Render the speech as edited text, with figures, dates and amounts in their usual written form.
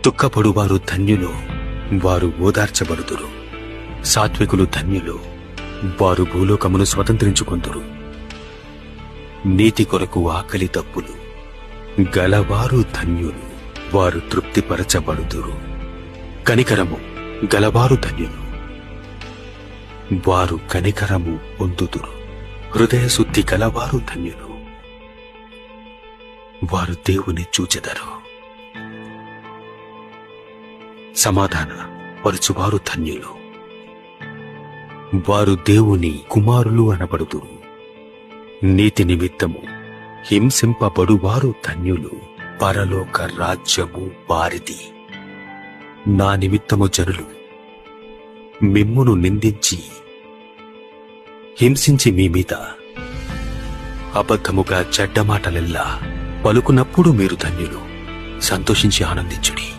దుఃఖపడువారు ధన్యులు, వారు ఓదార్చబడుదురు. సాత్వికులు ధన్యులు, వారు భూలోకమును స్వతంత్రించుకొందురు. నీతి కొరకు ఆకలి దప్పులు గలవారు ధన్యులు, వారు తృప్తిపరచబడుదురు. కనికరము గలవారు ధన్యులు, వారు కనికరము పొందుదురు. హృదయశుద్ధి గలవారు ధన్యులు, వారు దేవుని చూచెదరు. సమాధాన పరుచువారు ధన్యులు, వారు దేవుని కుమారులు అనబడుదురు. నీతి నిమిత్తము హింసింపబడువారు ధన్యులు, పరలోక రాజ్యము వారిది. నా నిమిత్తము జనులు మిమ్మును నిందించి హింసించి మీ మీద అబద్ధముగా చెడ్డమాటలెల్లా పలుకున్నప్పుడు మీరు ధన్యులు. సంతోషించి ఆనందించుడి.